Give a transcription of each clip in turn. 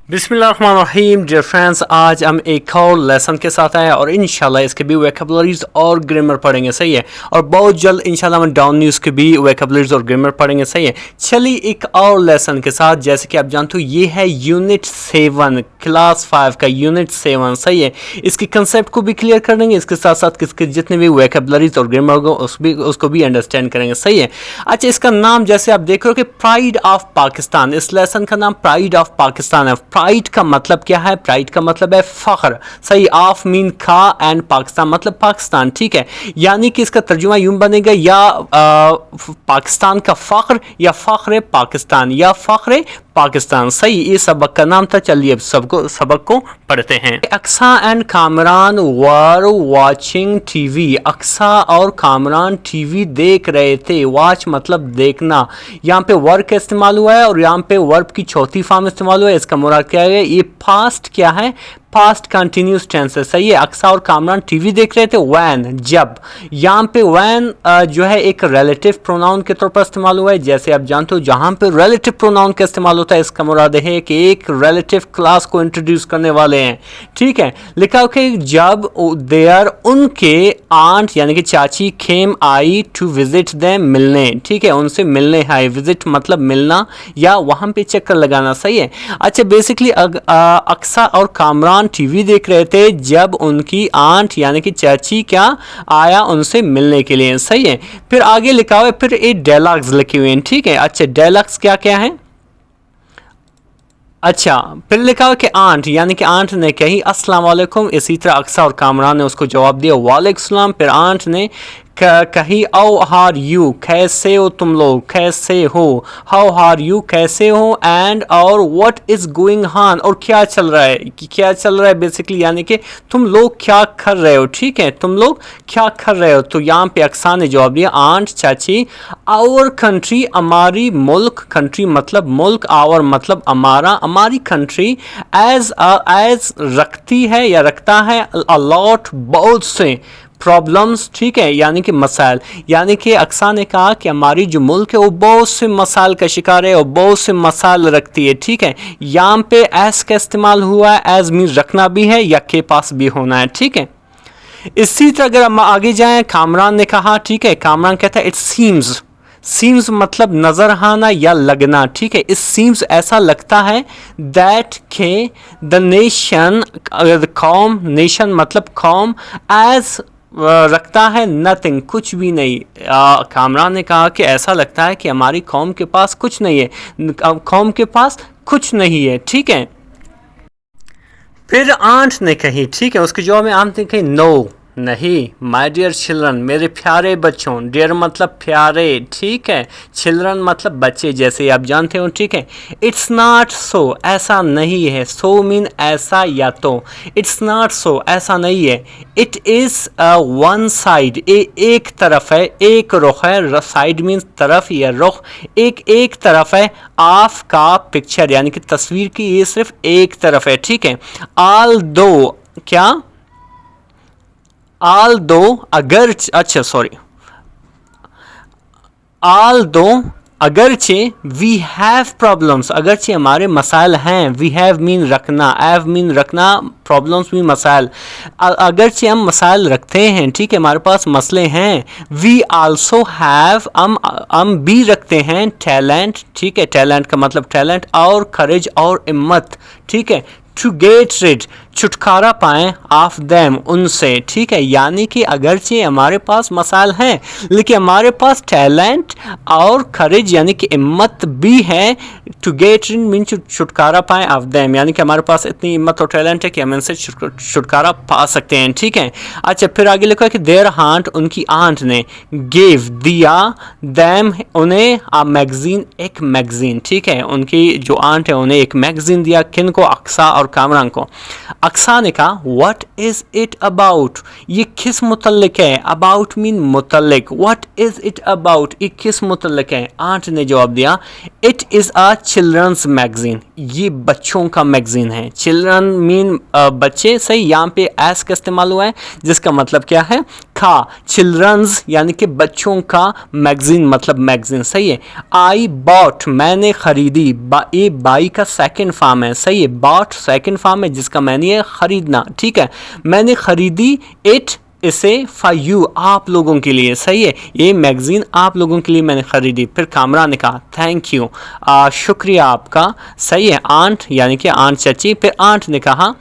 बिस्मिल्लाहिर्रहमानिर्रहीम dear friends, आज हम एक और लेसन के साथ आए और इंशाल्लाह इसके भी वोकैबुलरीज और ग्रामर पढ़ेंगे। सही है, और बहुत जल्द इंशाल्लाह हम डाउन न्यूज़ के भी वोकैबुलरीज और ग्रामर पढ़ेंगे। सही है, चलिए एक और लेसन के साथ, जैसे कि आप जानते हो ये है यूनिट 7 क्लास 5 का यूनिट 7। सही है, इसके कंसेप्ट को भी क्लियर कर देंगे, इसके साथ साथ किसके जितने भी वोकैबुलरीज और ग्रामर होगा उसको भी अंडरस्टैंड करेंगे। सही है, अच्छा इसका नाम जैसे आप देख रहे हो कि प्राइड ऑफ पाकिस्तान, इस लेसन का नाम प्राइड ऑफ पाकिस्तान है। प्राइड का मतलब क्या है? प्राइड का मतलब है फख्र। सही, ऑफ मीन खा एंड पाकिस्तान मतलब पाकिस्तान। ठीक है, यानी कि इसका तर्जुमा यूं बनेगा या पाकिस्तान का फख्र या फख्र पाकिस्तान या फख्र पाकिस्तान। सही, ये सबक का नाम था। चलिए अब सबक को पढ़ते हैं। Aqsa and Kamran were watching TV, Aqsa और कामरान टीवी देख रहे थे। वॉच मतलब देखना, यहाँ पे वर्ब का इस्तेमाल हुआ है और यहाँ पे वर्ब की चौथी फॉर्म इस्तेमाल हुआ है। इसका मुराद क्या है? ये पास्ट क्या है? पास्ट कंटिन्यूस टेंस है। सही है, अक्सा और कामरान टीवी देख रहे थे वैन, जब। यहाँ पे वैन जो है एक रिलेटिव प्रोनाउन के तौर पर इस्तेमाल हुआ है। जैसे आप जानते हो जहाँ पे रिलेटिव प्रोनाउन का इस्तेमाल होता है इसका मुराद है कि एक रिलेटिव क्लास को इंट्रोड्यूस करने वाले हैं। ठीक है, लिखा हो कि जब देयर उनके आंट यानी कि चाची खेम आई टू विजिट देम, मिलने। ठीक है, उनसे मिलने आई। विजिट मतलब मिलना या वहाँ पे चक्कर लगाना। सही है, अच्छा बेसिकली अक्सा और कामरान टीवी देख रहे थे जब उनकी आंट यानी कि चाची क्या आया उनसे मिलने के लिए। सही है, फिर आगे लिखा हुआ है, फिर ये डायलॉग्स लिखे हुए हैं। ठीक है, अच्छा डायलॉग्स क्या क्या है? अच्छा, फिर लिखा हुआ कि आंट यानी कि आंट ने कही अस्सलाम वालेकुम, इसी तरह अक्सा और कामरान ने उसको जवाब दिया वालेकुम सलाम। फिर आंट ने कही हाउ आर यू, कैसे हो तुम लोग, कैसे हो, हाउ आर यू कैसे हो, एंड और व्हाट इज गोइंग ऑन, और क्या चल रहा है, क्या चल रहा है बेसिकली यानी कि तुम लोग क्या कर रहे हो। ठीक है, तुम लोग क्या कर रहे हो। तो यहाँ पे अक्सा ने जवाब दिया आंट चाची आवर कंट्री, हमारी मुल्क, कंट्री मतलब मुल्क, आवर मतलब हमारा, हमारी कंट्री एज रखती है या रखता है अलॉट बहुत से प्रॉब्लम्स। ठीक है, यानी कि मसाइल, यानी कि अक्सा ने कहा कि हमारी जो मुल्क है वो बहुत से मसाइल का शिकार है और बहुत से मसाइल रखती है। ठीक है, यहाँ पे एस का इस्तेमाल हुआ है, एज मीन रखना भी है या के पास भी होना है। ठीक है, इसी तरह अगर हम आगे जाएं, कामरान ने कहा, ठीक है, कामरान कहता है इट सीम्स, सीम्स मतलब नजर आना या लगना। ठीक है, इस सीम्स ऐसा लगता है दैट के द नेशन, कौम, नेशन मतलब कौम, एज रखता है नथिंग, कुछ भी नहीं। कामरान ने कहा कि ऐसा लगता है कि हमारी कौम के पास कुछ नहीं है, कौम के पास कुछ नहीं है। ठीक है, फिर आंट ने कही, ठीक है, उसके जवाब में आंट ने कही नो, नहीं, माय डियर चिल्ड्रन, मेरे प्यारे बच्चों, डियर मतलब प्यारे। ठीक है, चिल्ड्रन मतलब बच्चे, जैसे आप जानते हो। ठीक है, इट्स नॉट सो, ऐसा नहीं है, सो मीन ऐसा या तो, इट्स नॉट सो ऐसा नहीं है, इट इज़ वन साइड, एक तरफ है, एक रुख है, साइड मीन्स तरफ या रुख, एक तरफ है, ऑफ का पिक्चर यानी कि तस्वीर की ये सिर्फ एक तरफ है। ठीक है, ऑल दो क्या, ऑल दो अगर, अच्छा सॉरी, ऑल दो अगरचे वी हैव प्रॉब्लम्स, अगरचे हमारे मसाइल हैं, वी हैव मीन रखना, हैव मीन रखना, प्रॉब्लम्स मीन मसाइल, अगरचे हम मसाइल रखते हैं। ठीक है, हमारे पास मसले हैं। वी आल्सो हैव, हम भी रखते हैं टैलेंट। ठीक है, टैलेंट का मतलब टैलेंट, और करेज और हिम्मत। ठीक है, टू गेट रिड, छुटकारा पाएं, ऑफ देम, उनसे। ठीक है, यानी कि अगरचे हमारे पास मसाइल हैं लेकिन हमारे पास टैलेंट और करेज यानी कि हिम्मत भी है। टू गेट रिड मीन छुटकारा पाएं, ऑफ देम यानी कि हमारे पास इतनी हिम्मत और टैलेंट है कि हम इनसे छुटकारा पा सकते हैं। ठीक है, अच्छा फिर आगे लिखा है कि देयर आंट, उनकी आंट ने, गिव दिया, देम उन्हें, आ मैगजीन, एक मैगजीन। ठीक है, उनकी जो आंट है उन्हें एक मैगजीन दिया, किन को? अक्सा और कामरान को। अक्सा ने कहा व्हाट इज इट अबाउट, ये किस मुतल्लिक है? अबाउट मीन मुतल्लिक, व्हाट इज इट अबाउट, ये किस मुतल्लिक है? आंट ने जवाब दिया it is a children's magazine, ये बच्चों का मैगजीन है। चिल्ड्रन मीन बच्चे। सही, यहाँ पे एस का इस्तेमाल हुआ है जिसका मतलब क्या है? लिखा, चिल्ड्रंस यानी कि बच्चों का मैगजीन मतलब मैगजीन, सही है। आई बॉट मैंने खरीदी, ये बाई का सेकंड फॉर्म है, सही है। बॉट सेकंड फॉर्म है जिसका मैंने है खरीदना, ठीक है। मैंने खरीदी इट इसे फॉर यू आप लोगों के लिए, सही है। ये मैगजीन आप लोगों के लिए मैंने खरीदी। फिर कामरान ने कहा थैंक यू, शुक्रिया आपका, सही है। आंट यानी कि आंट चाची। फिर आंट ने कहा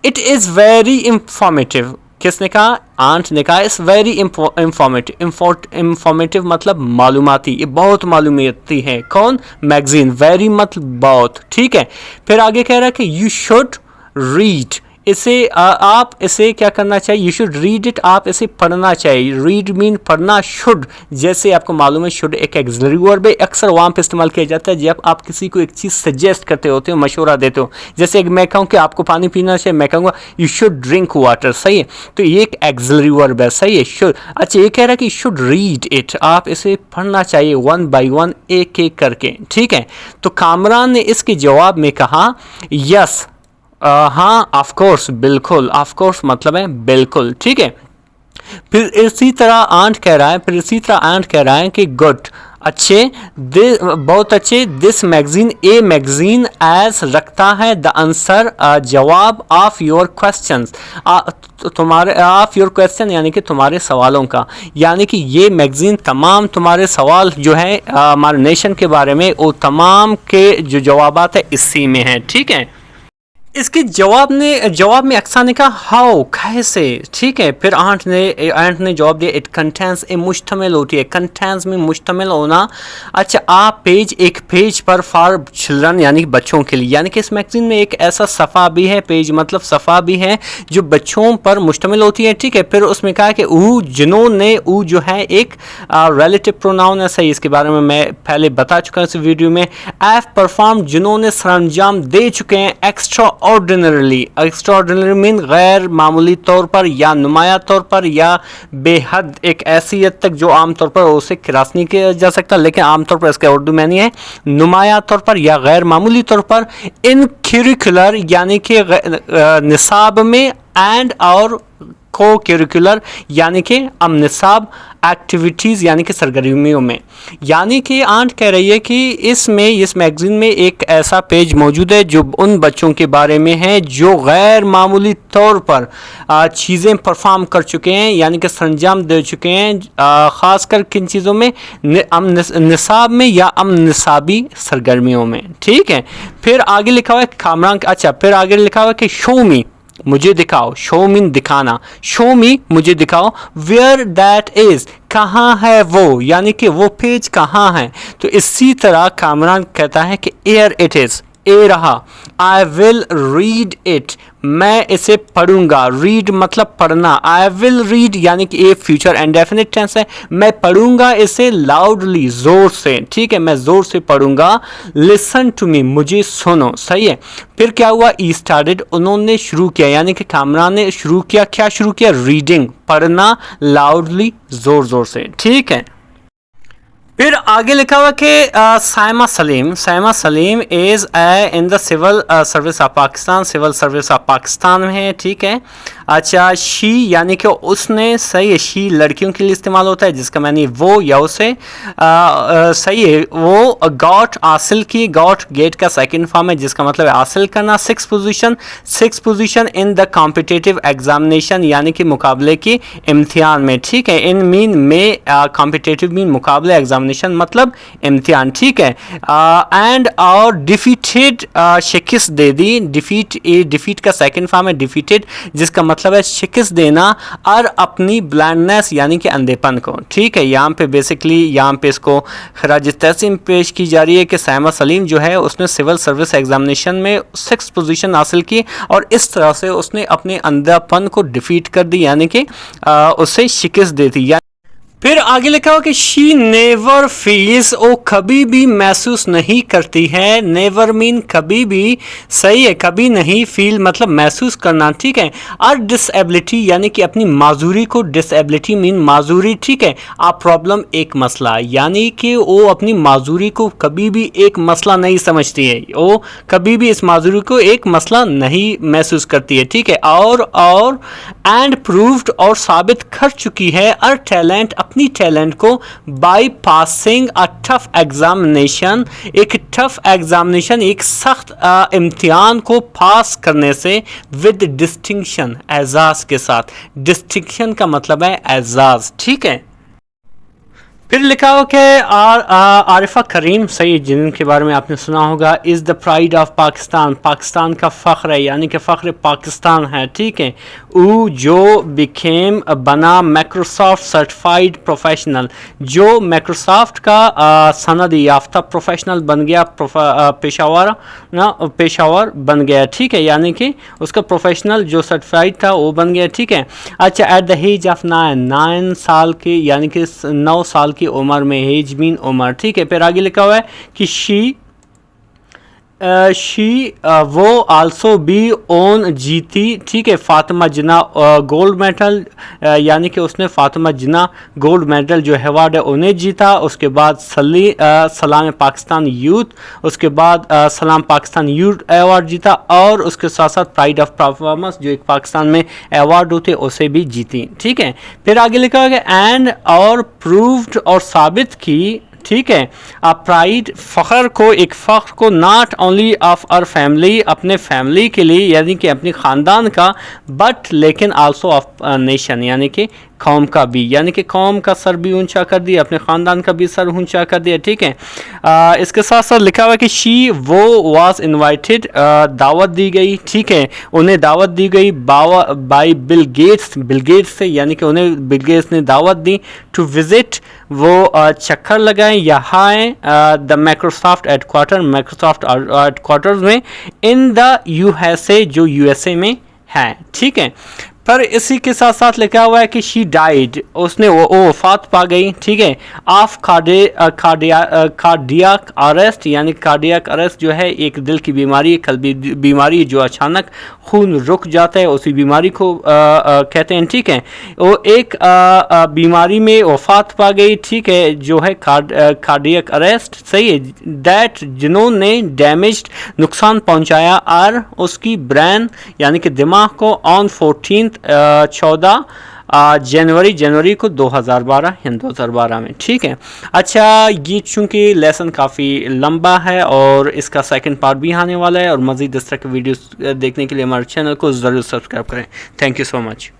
इट इज़ वेरी इंफॉर्मेटिव, किसने कहा? आंट ने कहा इट्स वेरी इंफॉर्मेटिव मतलब मालूमाती, ये बहुत मालूमाती है। कौन? मैगजीन। वेरी मतलब बहुत, ठीक है। फिर आगे कह रहा है कि यू शुड रीड, इसे आप इसे क्या करना चाहिए? यू शुड रीड इट, आप इसे पढ़ना चाहिए। रीड मीन पढ़ना, शुड जैसे आपको मालूम है शुड एक एक्सिलरी वर्ब है, अक्सर वहाँ पे इस्तेमाल किया जाता है जब आप किसी को एक चीज़ सजेस्ट करते होते हो, मशवरा देते हो। जैसे मैं कहूँ कि आपको पानी पीना चाहिए, मैं कहूँगा यू शुड ड्रिंक वाटर, सही है। तो ये एक एक्सिलरी वर्ब है, सही है, शुड। अच्छा, ये कह रहा है कि शुड रीड इट, आप इसे पढ़ना चाहिए वन बाई वन, एक एक करके, ठीक है। तो कामरान ने इसके जवाब में कहा यस, हाँ, ऑफ कोर्स, बिल्कुल। ऑफ कोर्स मतलब है बिल्कुल, ठीक है। फिर इसी तरह आंट कह रहा है कि गुड, अच्छे, बहुत अच्छे। This magazine, a magazine has रखता है द आंसर, जवाब ऑफ योर क्वेश्चंस, तुम्हारे ऑफ योर क्वेश्चन यानी कि तुम्हारे सवालों का, यानी कि ये मैगजीन तमाम तुम्हारे सवाल जो है हमारे नेशन के बारे में, वो तमाम के जो जवाबात है इसी में है, ठीक है। इसके जवाब में अक्सा ने कहा हाउ, कैसे, ठीक है। फिर आंट ने जवाब दिया इट कंटेंस, ए मुश्तमिल होती है, कंटेंस में मुश्तमिल होना। अच्छा, आप पेज, एक पेज पर फॉर चिल्ड्रन यानी बच्चों के लिए, यानी कि इस मैगजीन में एक ऐसा सफ़ा भी है, पेज मतलब सफ़ा भी है जो बच्चों पर मुश्तमिल होती है, ठीक है। फिर उसमें कहा कि ऊ, जिन्होंने, ऊ जो है एक रिलेटिव प्रोनाउन है, सही, इसके बारे में मैं पहले बता चुका हूँ इस वीडियो में। एफ परफॉर्म, जिन्होंने सरंजाम दे चुके हैं, एक्स्ट्रा ऑर्डिनरी मीन गैर मामूली तौर पर या नुमाया तौर पर या बेहद, एक ऐसी हद तक जो आमतौर पर उसे क्रॉस नहीं किया जा सकता, लेकिन आमतौर पर इसका उर्दू में नहीं है, नुमाया तौर पर या गैर मामूली तौर पर। इन करिकुलर यानी कि निसाब में, एंड और को करिकुलर यानी कि निसाब एक्टिविटीज़ यानी कि सरगर्मियों में। यानी कि आंट कह रही है कि इस मैगजीन में एक ऐसा पेज मौजूद है जो उन बच्चों के बारे में है जो गैर मामूली तौर पर चीज़ें परफॉर्म कर चुके हैं, यानी कि सरंजाम दे चुके हैं, ख़ासकर किन चीज़ों में? निसाब में या निसाबी सरगर्मियों में, ठीक है। फिर आगे लिखा हुआ है कामरान, अच्छा, फिर आगे लिखा हुआ है कि शो मी, मुझे दिखाओ, शो मीन दिखाना, शो मी मुझे दिखाओ, वेयर दैट इज, कहाँ है वो, यानी कि वो पेज कहाँ है। तो इसी तरह कामरान कहता है कि एयर इट इज, ए रहा, आई विल रीड इट, मैं इसे पढ़ूंगा, रीड मतलब पढ़ना, आई विल रीड यानी कि ये फ्यूचर इंडेफिनिट टेंस है, मैं पढ़ूंगा इसे लाउडली, जोर से, ठीक है, मैं जोर से पढ़ूंगा। लिसन टू मी, मुझे सुनो, सही है। फिर क्या हुआ? ई स्टार्टेड, उन्होंने शुरू किया, यानी कि कामरान ने शुरू किया, क्या शुरू किया? रीडिंग, पढ़ना लाउडली, जोर जोर से, ठीक है। फिर आगे लिखा हुआ कि Saima Saleem is in the civil service of Pakistan, civil service of Pakistan में है, ठीक है। अच्छा, शी यानी कि उसने, सही है, शी लड़कियों के लिए इस्तेमाल होता है जिसका मैंने वो या उसे, सही है। वो गॉट, हासिल की, गॉट गेट का सेकंड फॉर्म है जिसका मतलब है हासिल करना। Six position in the competitive examination यानी कि मुकाबले की इम्तिहान में, ठीक है। इन मीन में, कॉम्पिटिटिव मीन मुकाबले, एग्जामिनेशन मतलब इम्तिहान, ठीक है। एंड और डिफीटेड, शिकस्त दे दी, डिफीट का सेकंड फॉर्म है डिफीटेड जिसका मतलब है शिकस्त देना, और अपनी ब्लाइंडनेस यानी कि अंधेपन को, ठीक है। यहाँ पे बेसिकली यहाँ पे इसको खराज तहसीन पेश की जा रही है कि साइमा सलीम जो है उसने सिविल सर्विस एग्जामिनेशन में 6th पोजीशन हासिल की और इस तरह से उसने अपने अंधापन को डिफीट कर दी यानी कि उससे शिकस्त दे दी। फिर आगे लिखा हो कि शी नेवर फील्स, वो कभी भी महसूस नहीं करती है। नेवर मीन कभी भी, सही है, कभी नहीं, फील मतलब महसूस करना, ठीक है। और डिसेबिलिटी यानी कि अपनी माजूरी को, डिसेबिलिटी मीन माजूरी, ठीक है। आ प्रॉब्लम एक मसला, यानी कि वो अपनी माजूरी को कभी भी एक मसला नहीं समझती है, वो कभी भी इस माजूरी को एक मसला नहीं महसूस करती है, ठीक है। और एंड प्रूव्ड, और साबित कर चुकी है, और टैलेंट, अपनी टैलेंट को, by passing a tough examination, एक टफ एग्जामिनेशन, एक सख्त इम्तिहान को पास करने से, विद डिस्टिंक्शन, एजाज के साथ। डिस्टिंक्शन का मतलब है एजाज, ठीक है। फिर लिखा हो कि आरिफा करीम, सही, जिनके बारे में आपने सुना होगा, is the pride of Pakistan, Pakistan का फ़ख्र है, यानी कि फ़ख्र पाकिस्तान है, ठीक है। ऊ जो बिकेम, बना, माइक्रोसॉफ्ट सर्टिफाइड प्रोफेशनल, जो माइक्रोसॉफ्ट का सनदी याफ्ता प्रोफेशनल बन गया, पेशावर बन गया, ठीक है, यानी कि उसका प्रोफेशनल जो सर्टिफाइड था वो बन गया, ठीक है। अच्छा, एट द एज ऑफ 9 साल के, यानी कि 9 साल की उम्र में, एज मीन उम्र, ठीक है। फिर आगे लिखा हुआ है कि शी वो आल्सो बी ओन जीती, ठीक है, फातिमा जिन्ना गोल्ड मेडल, यानी कि उसने फातिमा जिन्ना गोल्ड मेडल जो अवार्ड है उन्हें जीता। उसके बाद सलाम पाकिस्तान यूथ, उसके बाद सलाम पाकिस्तान यूथ अवार्ड जीता, और उसके साथ साथ प्राइड ऑफ परफॉर्मेंस जो एक पाकिस्तान में अवार्ड होते उसे भी जीती, ठीक है। फिर आगे लिखा गया एंड, और प्रूव्ड, और साबित की, ठीक है, प्राइड, फ़ख्र को, एक फ़ख्र को, not only of our family, अपने फैमिली के लिए, यानी कि अपने ख़ानदान का, बट लेकिन आल्सो ऑफ नेशन, यानी कि कौम का भी, यानी कि कौम का सर भी ऊंचा कर दिया, अपने ख़ानदान का भी सर ऊंचा कर दिया, ठीक है। इसके साथ साथ लिखा हुआ है कि शी, वो वाज इनवाइटेड, दावत दी गई, ठीक है, उन्हें दावत दी गई, bye Bill Gates, Bill Gates से, यानी कि उन्हें बिल गेट्स ने दावत दी, टू विज़िट, वो चक्कर लगाएं, यहाँ आए, the Microsoft headquarter, Microsoft headquarters में, इन द यूएसए, जो यूएसए में है, ठीक है। पर इसी के साथ साथ लिखा हुआ है कि शी डाइड, उसने वो वफात पा गई, ठीक है, ऑफ कार्डियक अरेस्ट, यानी कार्डियक अरेस्ट जो है एक दिल की बीमारी, कल्बी बीमारी जो अचानक खून रुक जाता है, उसी बीमारी को कहते हैं, ठीक है। वो एक बीमारी में वफात पा गई, ठीक है, जो है कार्डियक अरेस्ट, सही है। दैट, जिन्होंने डैमेज्ड, नुकसान पहुंचाया, और उसकी ब्रेन, यानी कि दिमाग को, ऑन 14 जनवरी को 2012, यानी 2012 में, ठीक है। अच्छा, ये चूँकि लेसन काफ़ी लंबा है और इसका सेकंड पार्ट भी आने वाला है, और मज़ीद इस तरह के वीडियोस देखने के लिए हमारे चैनल को ज़रूर सब्सक्राइब करें। Thank you so much.